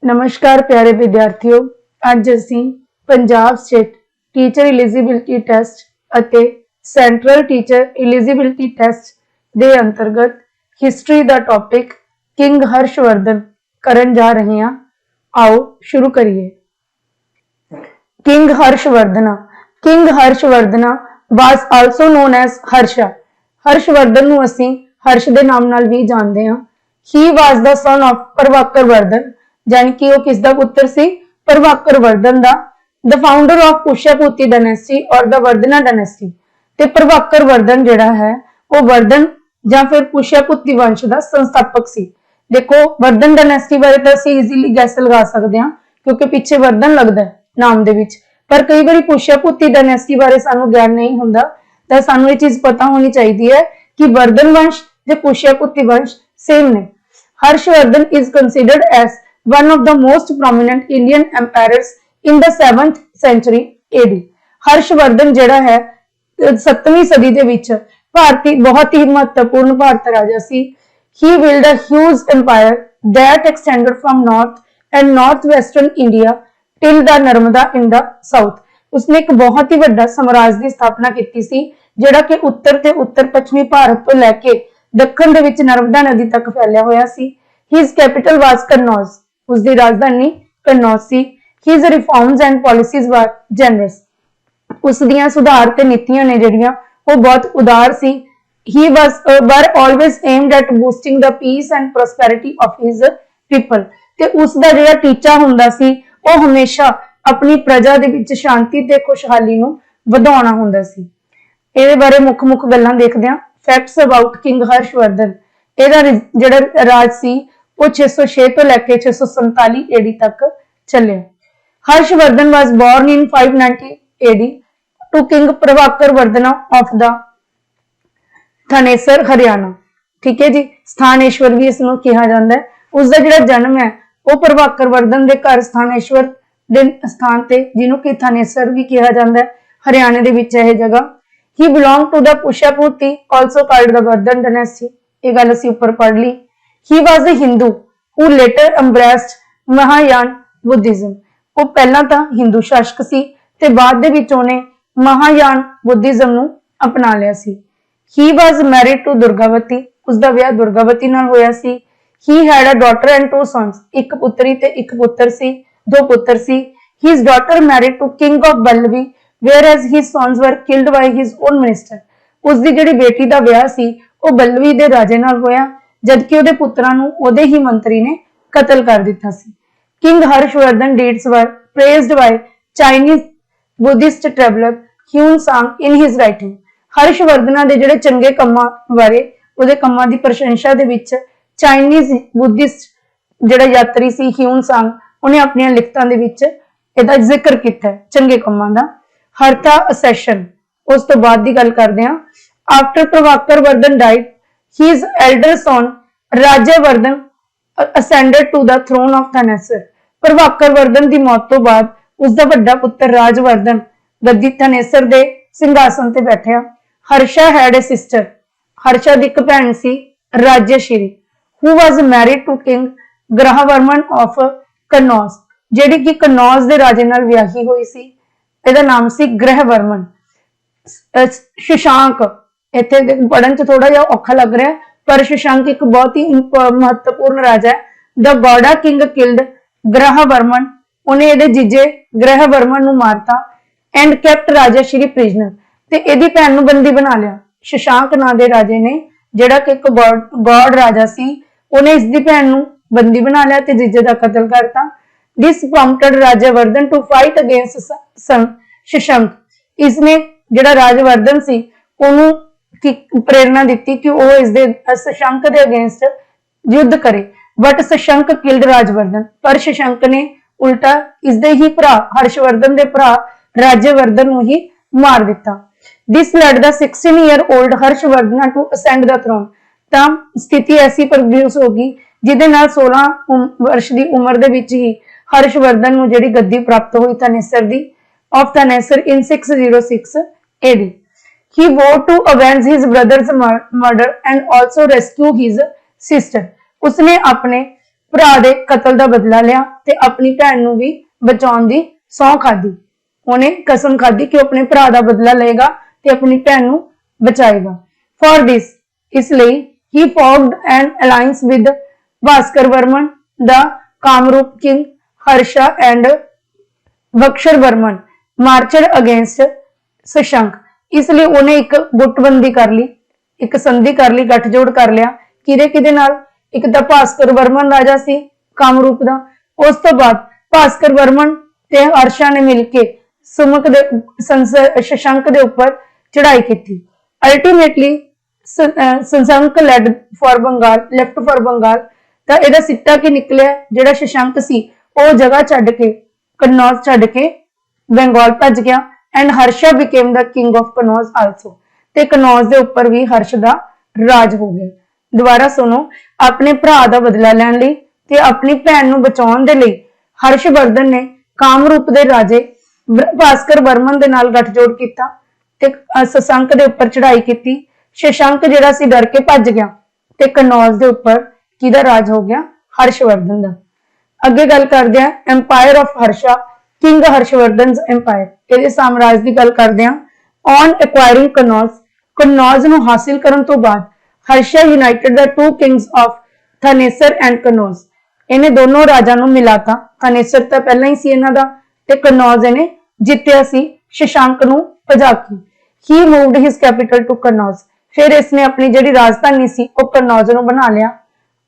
नमस्कार प्यारे विद्यार्थियों, ਅੱਜ ਅਸੀਂ Punjab state teacher eligibility test ਅਤੇ ਸੈਂਟਰਲ ਟੀਚਰ ਐਲੀਜੀਬਿਲਟੀ ਟੈਸਟ ਦੇ ਅੰਤਰਗਤ ਹਿਸਟਰੀ ਦਾ ਟੌਪਿਕ ਕਿੰਗ ਹਰਸ਼ਵਰਧਨ ਕਰਨ ਜਾ ਰਹੇ ਹਾਂ। ਆਓ ਸ਼ੁਰੂ ਕਰੀਏ। King Harshvardhan was also known as Harsha. Harshvardhan ਨੂੰ ਅਸੀਂ हर्ष ਦੇ ਨਾਮ ਨਾਲ ਵੀ ਜਾਣਦੇ ਹਾਂ। he was the son of Prabhakar Vardhan, यानी कि वो किसका पुत्र सी? प्रभाकर वर्धन दा। The founder of Pushyabhuti dynasty और द वर्धना डायनेस्टी। ते प्रभाकर वर्धन जिहड़ा है वो वर्धन या फिर पुष्यभूति वंश का संस्थापक सी। देखो वर्धन डायनेस्टी बारे तो असं ईजीली गैस लगा सकते हैं क्योंकि पिछे वर्धन लगता है नाम दे विच, पर कई बार पुष्यभूति डायनेस्टी बारे सानू ज्ञान नहीं हुंदा, तां सानू ये चीज पता होनी चाहिए है कि वर्धन वंश ते पुष्यभूति वंश सेम ने। Harshavardhana is considered as one of the most prominent Indian emperors in the 7th century AD। Harshvardhan जिहड़ा है 7वीं सदी दे विच भारती बहुत ही महत्वपूर्ण भारत राजा सी। He built a huge empire that extended from north and northwestern India till the Narmada in the south। उसने एक बहुत ही बड़ा साम्राज्य की स्थापना की सी जिहड़ा कि उत्तर ते उत्तर पश्चिमी भारत तो लैके दक्षिण दे विच नर्मदा नदी तक फैलिया होया सी। His capital was Kannauj, उसकी राजधानी कन्नौज सी। His reforms and policies were generous, उसदियां सुधार ते नीतियां ने जिहड़ियां वो बहुत उदार सी। He was were always aimed at boosting the peace and prosperity of his people। ते उसदा जिहड़ा टीचा हुंदा सी वो हमेशा अपनी प्रजा दे विच शांति ते खुशहाली नूं वधाउणा हुंदा सी। इहदे बारे मुख गल्लां देखदे हां। Facts about king Harshvardhan. इहदा जिहड़ा राज सी वो 606 तो लैके 647 AD तक चले। Harshvardhan was born in 590 AD to King Prabhakar Vardhan of the Thanesar Haryana. ठीक है जी, स्थानेश्वर भी इसनों कहा जाता है। उसका जिहड़ा जन्म है वो प्रभाकर वर्धन के घर स्थानेश्वर दे स्थान ते जिन्हों कि थानेसर भी कहा जाता है, हरियाणे दे विच यह जगह। He belonged to the Pushyabhuti also called the Vardhan dynasty. ये गल असीं ऊपर पढ़ ली। He was a Hindu who later embraced Mahayana Buddhism। वो पहला तो हिंदू शासक सी ते बाद दे विच उहने महायान बुद्धिज्म नूं अपना लिया सी। He was married to Durgavati, उसदा विआह दुर्गावती नाल होया सी। He had a daughter and 2 sons, एक पुत्री ते एक पुत्र सी, 2 पुत्र सी। His daughter married to King of Ballavi, whereas his sons were killed by his own minister। उसदी जिहड़ी बेटी दा विआह सी वो बल्लवी दे राजे नाल होया, जबकि उहदे पुत्रां नूं उहदे ही मंत्री ने कतल कर दिता सी। King Harshvardhan deeds were praised by Chinese Buddhist traveler Hiuen Tsang in his writing। Harshvardhan दे जिहड़े चंगे कम्मां बारे उहदे कम्मां दी प्रशंसा दे विच चाइनीज बुद्धिस्ट जिहड़ा यात्री सी ह्यून सांग उहने अपनी लिखतां दे विच इहदा जिक्र कीता है चंगे कम्मां दा। हर्था असैशन, उस तो बाद दी गल करदे हां। After Prabhakar Vardhan died, his elder son Rajyavardan ascended to the throne of Thanesar। Prabhakar Vardhan की मौत तो बाद उसका बड़ा पुत्र राजवर्धन गद्दी थनेसर दे सिंघासन ते बैठा। Harsha had a sister, Harsha दी इक भैन सी Rajyashri, who was married to King Grahavarman of Kannauj, जिहड़ी कि कन्नौज दे राजे नाल विआही होई सी। इहदा नाम सी ग्रहवर्मन। शशांक, इत्थे पढ़न च थोड़ा जिहा औखा लग रहा है पर शशांक एक बहुत ही महत्वपूर्ण राजा है। The Gowda king killed Grahavarman, उन्हें इहदे जीजे ग्रहवर्मन नूं मारता एंड कैप्ट राजाश्री प्रिजनर, ते इहदी भैन नूं बंदी बना लिया। शशांक नां दे राजे ने जिहड़ा कि एक गौड़ राजा सी उन्हें इसदी भैन नूं बंदी बना लिया ते जीजे दा कतल करता। This prompted Rajyavardhana to fight against Shashanka. इसने जिहड़ा राजवर्धन सी उहनूं की प्रेरणा दी कि वह इस शशांक के अगेंस्ट युद्ध करे, बट शशांक किल्ड राजवर्धन, पर शशांक ने उल्टा इसदे ही भरा हर्षवर्धन के भरा राज्यवर्धन नूं ही मार दिता। This led the 16-year-old Harshavardhana to ascend the throne. तां स्थिति ऐसी प्रोड्यूस होगी जिहदे नाल 16 वर्ष की उम्र दे विच ही हर्षवर्धन नूं जिहड़ी गद्दी प्राप्त हुई थानेसर दी of Thanesar in 606 AD। He vowed to avenge his brother's murder and also rescue his sister। उसने अपने भरा दे कतल का बदला लिया ते अपनी भैन नूं भी बचाउण दी सौं खाधी। उन्हें कसम खाधी कि अपने भरा का बदला लेगा ते अपनी भैन नूं बचाएगा। फॉर दिस इसलिए he formed an alliance with Bhaskar Varman the Kamarupa king Harsha and Bhaskar Varman marched against Shashanka. इसलिए उन्हें एक गुटबंदी कर ली, एक संधि कर ली, गठजोड़ कर लिया किदे किदे नाल। एक तो भास्कर वर्मन राजा सी कामरूप दा, उस तो बाद भास्कर वर्मन ते हर्षा ने मिलके सुमुख दे शशंक दे ऊपर चढ़ाई की। Ultimately Shashank left for Bengal तो एदा सिट्टा की निकलिया, जेड़ा शशंक सी ओ जगह छड्ड के कन्नौज छड्ड के बंगाल भज गया and Harsha became the king of Kannauj also. ते कन्नौज दे ऊपर भी हर्ष दा राज हो गया। दोबारा सुनो, अपने भरा दा बदला लैण लई ते अपनी भैन नूं बचाउण दे लई हर्षवर्धन ने कामरूप दे राजे भास्कर वर्मन दे नाल गठजोड़ कीता ते शशंक दे ऊपर चढ़ाई की। शशंक जिहड़ा सी डर के भज गया ते कन्नौज दे ऊपर किहदा राज हो गया? हर्षवर्धन दा। अगे गल करदे हां empire of Harsha, king Harshavardhana empire. इहदे साम्राज्य की गल करदे हां। ऑन एक्वायरिंग कन्नौज नूं हासिल करन तो बाद Harsha United the two Kings of Thanesar and Kannauj. इन्हें दोनों राजा नूं मिलाता। थानेसर तो पहला ही सी इन्हां दा ते कन्नौज इन्हें जित्तिया सी शशांक नूं भजा के। He moved his capital to Kannauj. फिर इसने अपनी जिहड़ी राजधानी सी वो कन्नौज नूं बना लिया।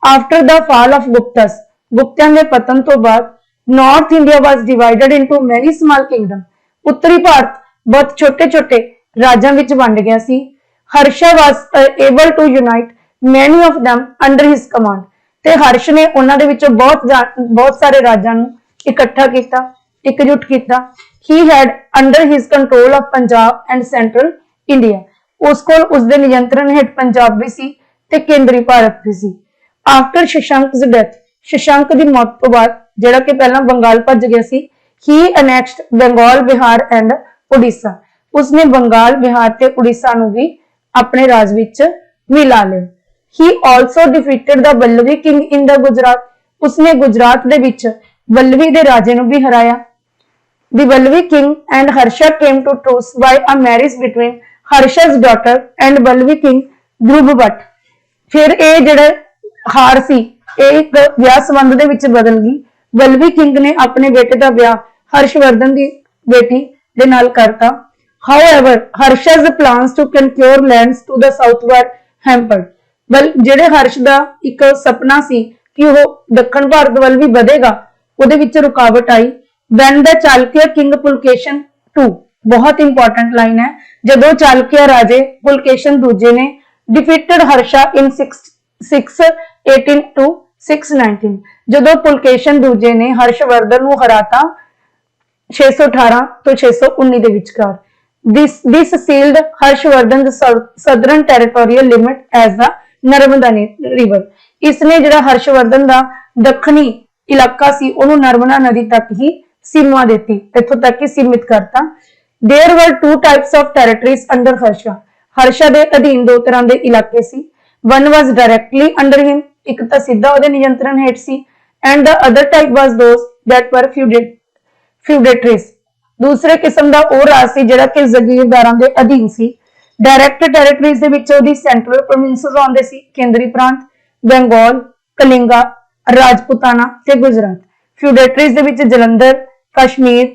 After the fall of Guptas, गुप्तियां दे पतन तो बाद north India was divided into many small kingdom. उत्तरी भारत बहुत छोटे छोटे राज्यां विच वंड गया सी। Harsha was able to unite many of them under his command. ते हर्ष ने उन्हां दे विचों बहुत सारे राज्यां नूं इकट्ठा कीता, एकजुट कीता। He had under his control of Punjab and central India. उस कोल उसदे नियंत्रण हेठ पंजाब भी सी ते केंद्री भारत भी सी। आफ्टर शशंक's डेथ, शशंक दी मौत तो बाद जिहड़ा कि पहला बंगाल भज गया सी, ही अनेक्स्ड बंगाल, बिहार एंड उड़ीसा। उसने बंगाल, बिहार ते उड़ीसा नूं भी अपने राज विच मिला लिया। ही also defeated the Vallabhi king in the Gujarat. उसने गुजरात दे विच वल्लभी दे राजे नूं भी हराया। The Vallabhi king and Harsha came to truce by a marriage between Harsha's daughter and Vallabhi king Dhruva Bhatt. फिर ये जिहड़ा हार सी एक विआह संबंध दे विच बदल गई। वल्लभी किंग ने अपने बेटे का विआह हर्षवर्धन की बेटी दे नाल करता। However, Harsha's plans to conquer lands to the south were hampered. बल जेड़े हर्ष दा एक सपना सी कि वो दक्षिण भारत वाल भी बढ़ेगा, उहदे विच रुकावट आई। When the Chalukya king Pulkeshin II, बहुत इंपॉर्टेंट लाइन है, जदों चालुक्य राजे पुलकेशन दूजे ने डिफीटेड हर्षा इन 618 to 619। जदों पुलकेशन दूजे ने हर्षवर्धन नूं हराता 618 तो 619 ਦੇ ਵਿਚਕਾਰ। This sealed Harshvardhan's southern territorial limit as the Narmada river। इसने जिहड़ा हर्षवर्धन दा दक्षिणी इलाका सी ओनू नर्मदा नदी तक ही सीमा देती, इत्थों तक ही सीमित करता। There were two types of territories under Harsha। Harsha दे अधीन दो तरह दे इलाके सी। One was directly under him, एक तां सीधा ओहदे नियंत्रण हेठ सी, and the other type was those that were feudatories। दूसरे किस्म का वह राज सी जिहड़ा कि जगीरदारां दे अधीन सी। डायरैक्ट टैरेटरीज दे विच ओहदी सेंट्रल प्रोविंसेस आउंदे सी, केंद्री प्रांत, बंगाल, कलिंगा, राजपुताना ते गुजरात। फ्यूडेटरीज दे विच Jalandhar, Kashmir,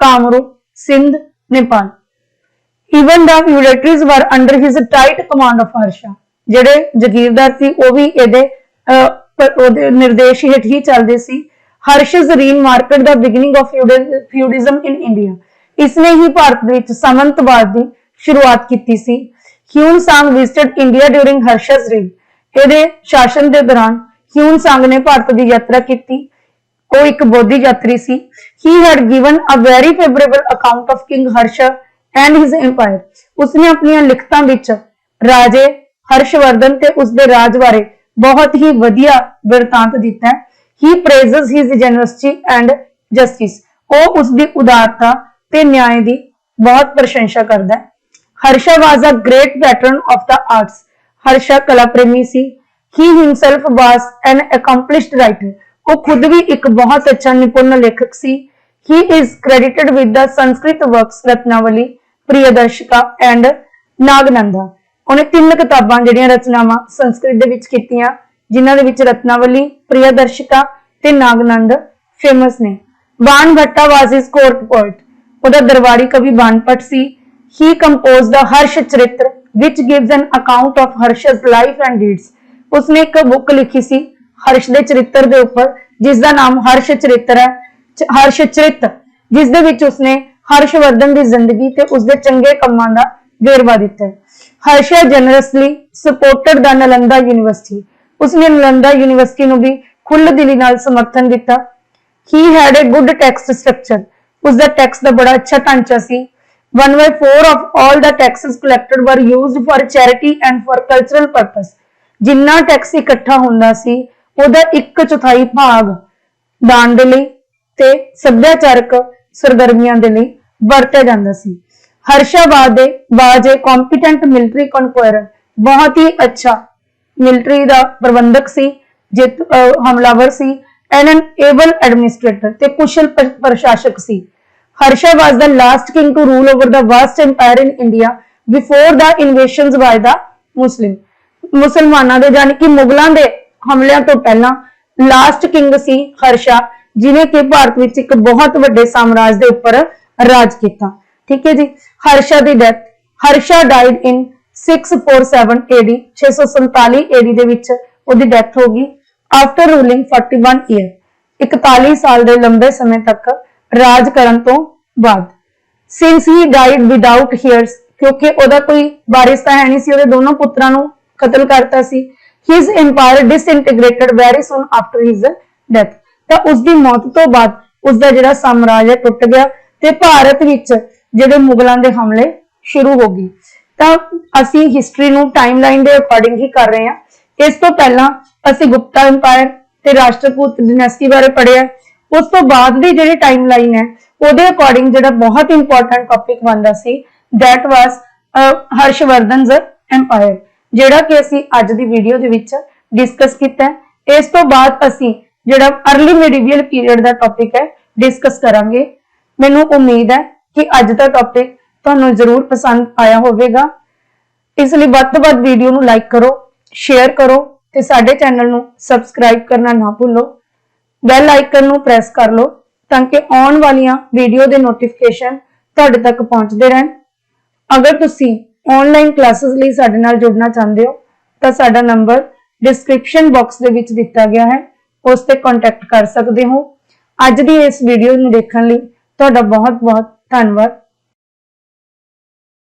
Kamarupa, Sindh, Nepal. Even the feudatories were under his tight command of Harsha. जिहड़े जगीरदार सी वो भी इहदे निर्देश हेठ ही चलदे सी। Harsh's reign marked the beginning of feudalism in India। इसने ही भारत विच सामंतवाद की शुरुआत की सी। ह्यून सांग visited India during Harsha's reign। इहदे शासन के दौरान ह्यून सांग ने भारत की यात्रा की। वो एक बौद्ध यात्री सी। He had given a very favorable account of King Harsha and his empire। उसने अपनी लिखतां विच राजे हर्षवर्धन ते उसदे राज बारे बहुत ही वधिया वृतांत दिता है। He praises his generosity and justice। वो उसकी उदारता ते न्याय की बहुत प्रशंसा करता है। Harsha was a great patron of the arts। Harsha कला प्रेमी सी। He himself was an accomplished writer। वो खुद भी एक बहुत अच्छा निपुण लेखक सी। He is credited with the Sanskrit works Ratnavali, Priyadarshika and Nagananda. उन्हें 3 किताबां जिहड़ियां रचनावां संस्कृत दे विच कीतियां, जिन्हां दे विच रत्नावली, प्रियदर्शिका ते नागनंद फेमस ने। Banabhatta was his court poet, ओदा दरबारी कवि बाणभट्ट सी। He composed the Harsha Charita which gives an account of Harsh's life and deeds. उसने एक बुक लिखी सी हर्ष दे चरित्र दे उपर, जिसका नाम हर्ष चरित्र है, हर्ष चरित्र, जिस दे विच उसने हर्षवर्धन की जिंदगी ते उसके चंगे कम्मां दा वेरवा दिता है। Harsh generously supported the Nalanda university. उसने नालंदा यूनिवर्सिटी नूं भी खुल दिली नाल समर्थन दिता। He had a good text structure. उसका टेक्स्ट का बड़ा अच्छा ढांचा सी। 1/4 of all the taxes collected were used for charity and for cultural purpose। Jinnah tax इकट्ठा हुंदा सी ओदा 1/4 भाग दान दे लई ते सभ्याचारक सरगर्मियां दे लई वरतिया जांदा सी। हर्षाबाद वाज ए कॉम्पिटेंट मिलिटरी कॉन्क्वायरर। बहुत ही अच्छा मिलिटरी दा प्रबंधक सी, हमलावर सी, एंड एन एबल एडमिनिस्ट्रेटर ते कुशल प्रशासक सी। Harsha was the last king to rule over the vast empire in India before the invasions by the Muslim। मुसलमाना दे यानी कि मुगलों के हमलियां तो पहला लास्ट किंग सी हर्षा, जिन्हें कि भारत में एक बहुत बड़े साम्राज्य के उपर राज किया। ठीक है जी। हर्षा की death, Harsha died in 647 AD, 647 AD दे विच उहदी डेथ होगी। आफ्टर रूलिंग 41 ईयर, 41 साल के लंबे समय तक राज करन तो बाद। Since he died without hairs, क्योंकि ओदा कोई वारिस तां है नहीं सी, ओदे दोनों पुत्रां नूं कतल करता सी। His empire disintegrated very soon after his death. तां उसदी मौत तो बाद उसदा जिहड़ा साम्राज्य टुट गया ते भारत विच जिहड़े मुगलां दे हमले शुरू हो गए। तां असीं हिस्टरी नूं टाइमलाइन दे अकॉर्डिंग ही कर रहे हां। इस तो पहलां असीं गुप्ता एम्पायर ते राष्ट्रकूट डायनेस्टी बारे पढ़िआ। उस तो बाद दी जिहड़ी टाइमलाइन है ਉਹਦੇ ਅਕੋਰਡਿੰग ਜਿਹੜਾ ਬਹੁਤ ਇੰਪੋਰਟੈਂਟ ਟੌਪਿਕ ਬਣਦਾ ਸੀ that was ਹਰਸ਼ਵਰਧਨ's empire, ਜਿਹੜਾ ਕਿ ਅਸੀਂ ਅੱਜ ਦੀ ਵੀਡੀਓ ਦੇ ਵਿੱਚ ਡਿਸਕਸ ਕੀਤਾ ਹੈ। ਇਸ ਤੋਂ ਬਾਅਦ ਅਸੀਂ ਜਿਹੜਾ अर्ਲੀ ਮਿਡੀਵੀਅਲ ਪੀਰੀਅਡ ਦਾ ਟੌਪਿਕ ਹੈ ਡਿਸਕਸ ਕਰਾਂਗੇ। ਮੈਨੂੰ ਉਮੀਦ ਹੈ ਕਿ ਅੱਜ ਦਾ ਟੌਪਿਕ ਤੁਹਾਨੂੰ ਜ਼ਰੂਰ ਪਸੰਦ ਆਇਆ ਹੋਵੇਗਾ। ਇਸ ਲਈ ਵੱਧ ਤੋਂ ਵੱਧ ਵੀਡੀਓ ਨੂੰ ਲਾਈਕ ਕਰੋ, ਸ਼ੇਅਰ ਕਰੋ ਤੇ ਸਾਡੇ ਚੈਨਲ ਨੂੰ ਸਬਸਕ੍ਰਾਈਬ ਕਰਨਾ ਨਾ ਭੁੱਲੋ। बैल आइकन नूं प्रेस कर लो ताकि आने वालियां वीडियो के नोटिफिकेशन तुहाडे तक पहुंचते रहन। अगर तुसी ऑनलाइन क्लासेस लई साडे नाल जुड़ना चाहते हो तो साडा नंबर डिस्क्रिप्शन बॉक्स दे विच दिता गया है, उस ते कॉन्टैक्ट कर सकते हो। अज दी इस वीडियो नूं देखण लई तुहाडा बहुत बहुत धन्नवाद।